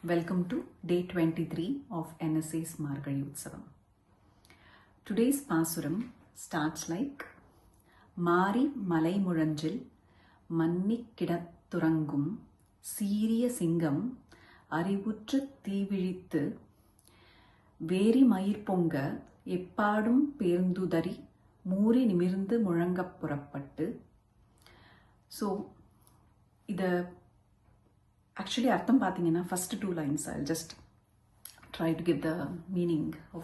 Welcome to day 23 of NSA's Margazhi Utsavam. Today's Pasuram starts like Mari Malai Muranjil Manni Kidathurangum Siriya Singam Arivutru Thivizhithu Veri Mayir Ponga Eppadum Perundudari Moori Nimirndu Murangappurappattu. So, இதை actually அர்த்தம் பார்த்தீங்கன்னா first 2 lines I'll just try to give the meaning of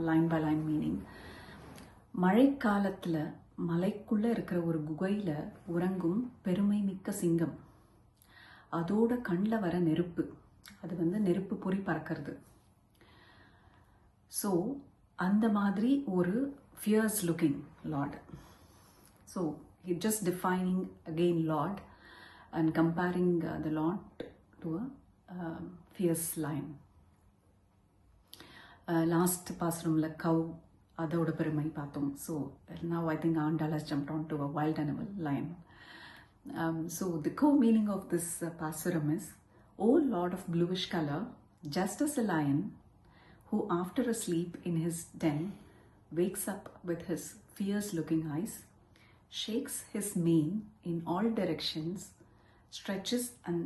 line by line meaning. மழைக்காலத்தில் மலைக்குள்ளே இருக்கிற ஒரு குகையில் உறங்கும் பெருமை மிக்க சிங்கம், அதோட கண்ணில் வர நெருப்பு, அது நெருப்பு பொறி பறக்கிறது. ஸோ அந்த மாதிரி ஒரு fierce looking lord. So it just defining again Lord and comparing the Lord to a fierce lion. Last Pasuramla cow adoda perumai paathom. So now I think Andal has jumped on to a wild animal, lion. So the core meaning of this Pasuram is, O Lord of bluish color, just as a lion who after a sleep in his den wakes up with his fierce looking eyes, shakes his mane in all directions, stretches and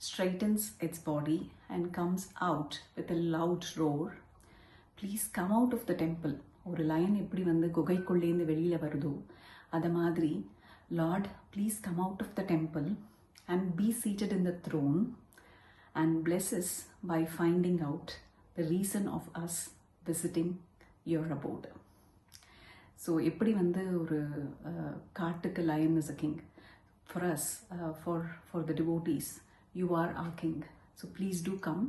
straightens its body and comes out with a loud roar. Please come out of the temple. ஒரு line எப்படி குகைக்குள்ளேருந்து வெளியில் வருதோ அது மாதிரி, Lord, please come out of the temple and be seated in the throne and bless us by finding out the reason of us visiting your abode. So எப்படி ஒரு காட்டுக்கு line is a king, for us for the devotees, you are our king. So please do come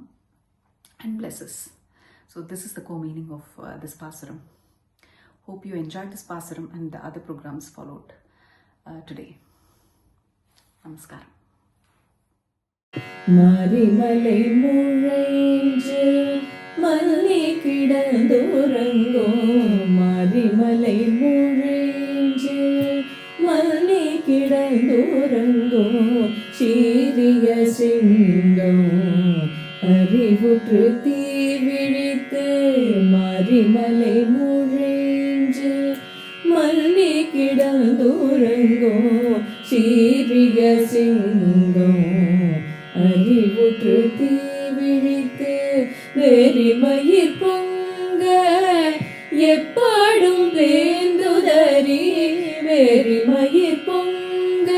and bless us. So this is the core meaning of this Pasuram. Hope you enjoyed this Pasuram and the other programs followed today. Namaskaram. Marimalai Muranju Malli Kidathurangum Marimalai Muranju Malli Kidathurangum சீரிய சிங்கம் அறிவுற்று தீவிழித்து மறிமலை முழைஞ்சு மல்லி கிடந்துறங்கும் சீரிய சிங்கம் அறிவுற்று தீவிழித்து வெறிமயிர் பொங்க எப்பாடும் வேந்துதறி வெறிமயிர் பொங்க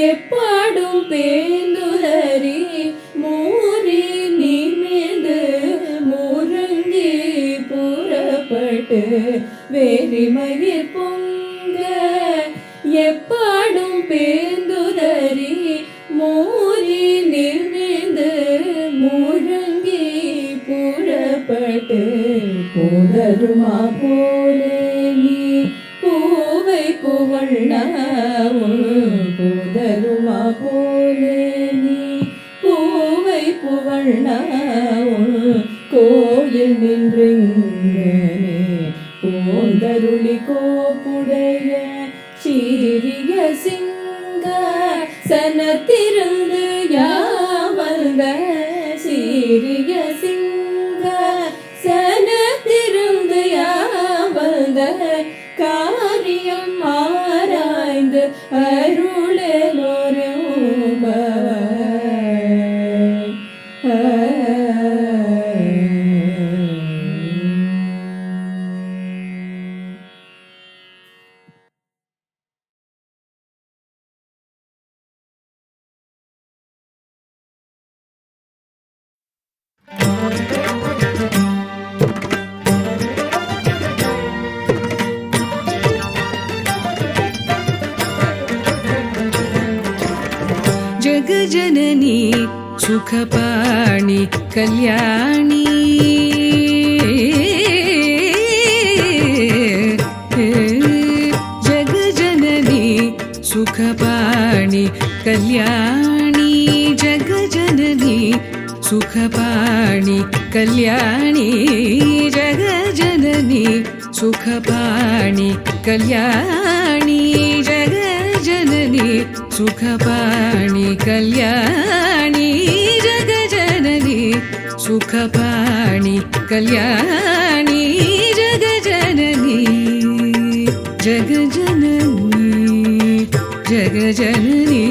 எப்பாடும் பேந்துதறி மூறி நிமிர்ந்து முறங்கி புறப்பட்டு வெறிமயிர் பொங்க எப்பாடும் பேந்துதறி மூறி நிமிர்ந்து முறங்கி புறப்பட்டு போதருமா போலே நீ பூவை புவண்ணாவும் போதருமா போலே நீ பூவை புவண்ணாவும் கோயில் நின்றெங்கனே போந்தருளி கோப்புடைய சீரிய சிங்க சனத்திருந்து யாவந்த சீரிய சிங்க சனத்திருந்து யாவந்த காரியம் ஆராய்ந்து அருளெலோரும் जगजननी सुखपाणि कल्याणी जगजननी सुखपाणि कल्याणी जगजननी सुखपाणि कल्याणी जगजननी सुखपाणि कल्याणी जगजननी सुखपाणि कल्याणी जगजननी सुखपाणि कल्याणी जगजननी जगजननी जगजननी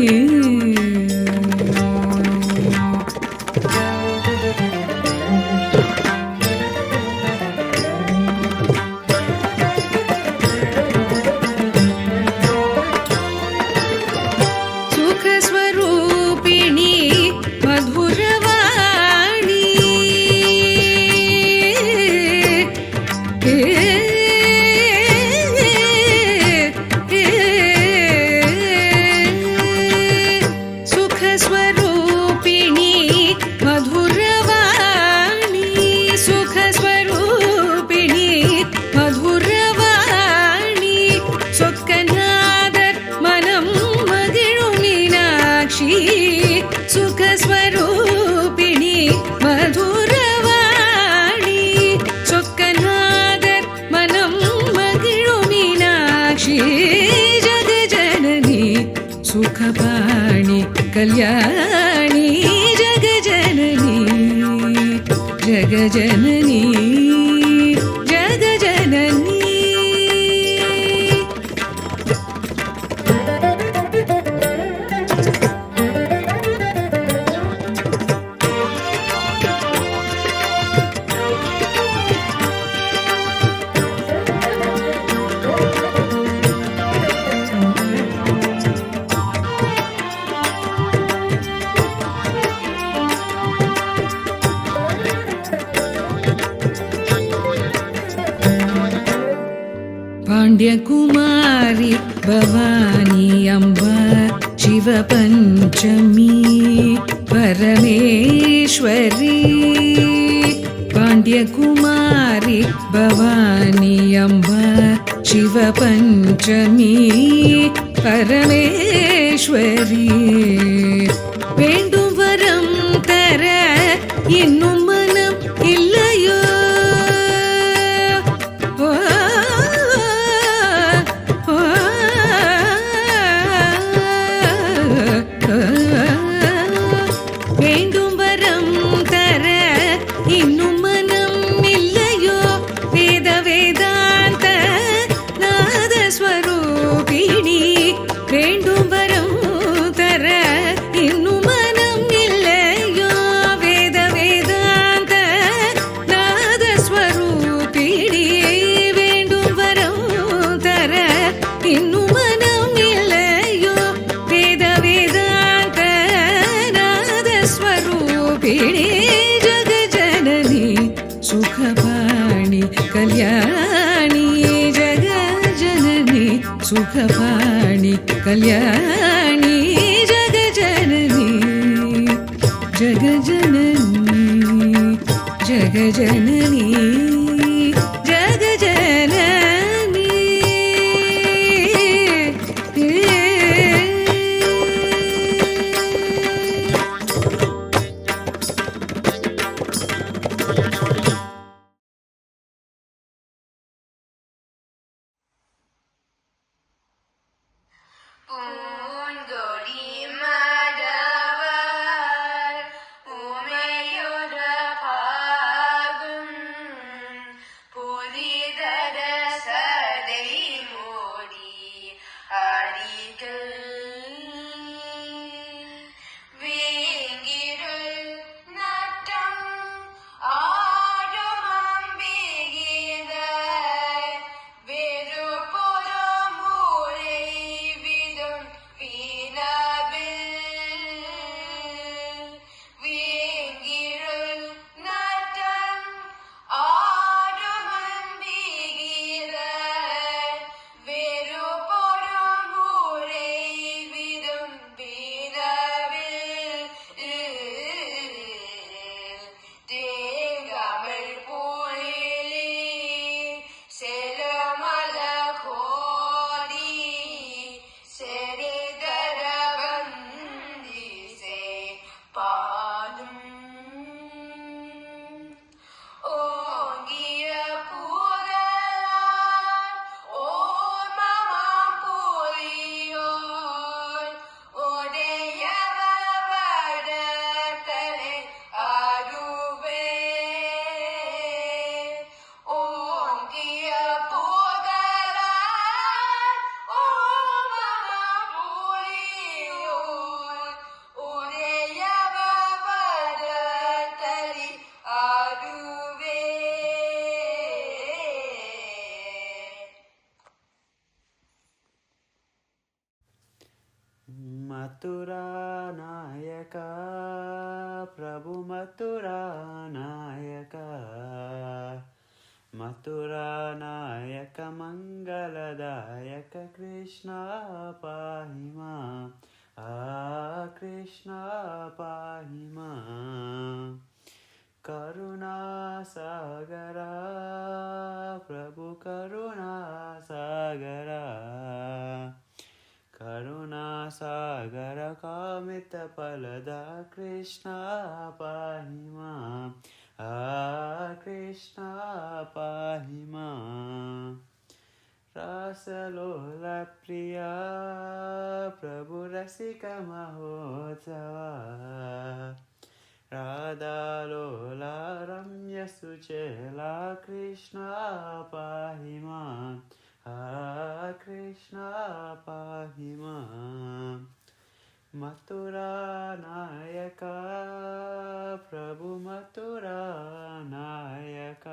सुखस्वरूपिणी मधुरवाणी सुखस्वरूपिणी मधुरवाणी सुखस्वरूपिणी मधुरवाणी सोक्कनादर मनम मगिळु मीनाक्षी सुखस्वरूपिणी मधुरवाणी सोक्कनादर मनम मगिळु मीनाक्षी जगजननी सुखपाणि कल्याणी जगजननी जगजननी जगजननी पाण्ड्यकुमारी भवानी अम्बा शिवपञ्चमी परमेश्वरी पाण्ड्यकुमारी भवानी अम्बा शिवपञ्चमी परमेश्वरी வேண்டும் வரம் தர இன்னும் மனம் இல்லையோ வேண்டும் வரம் தர இன்னும் மனம் இல்லையோ வேத வேதாந்த நாதஸ்வரூபிணி வேண்டும் வரம் தர இன்னும் மனம் இல்லையோ வேத வேதாந்த நாதஸ்வரூபிணி வேண்டும் வரம் தர இன்னும் மனம் இல்லையோ வேத வேதாந்த नादस्वरूपिणी जगजननी सुखपाणि कल्याणी जगजननी सुखपाणि कल्याणी जगजननी जगजननी जगजननी जगजननी பூங்கொடி மடவர் உமையுற பாகும் मथुरा नायक प्रभु मथुरा नायक मथुरा नायक मंगलदायक कृष्ण पाहि मां कृष्ण पाहि मां करुणा सागरा प्रभु करुणा सागरा करुणा सागर कामित फलदा कृष्ण पाहि मां कृष्ण पाहि मां रसलोल प्रिया प्रभु रसिक महोत्सवा राधा लोला रम्य सुचेला कृष्ण पाहि मां कृष्ण पाहि मां मथुरा नायक प्रभु मथुरा नायक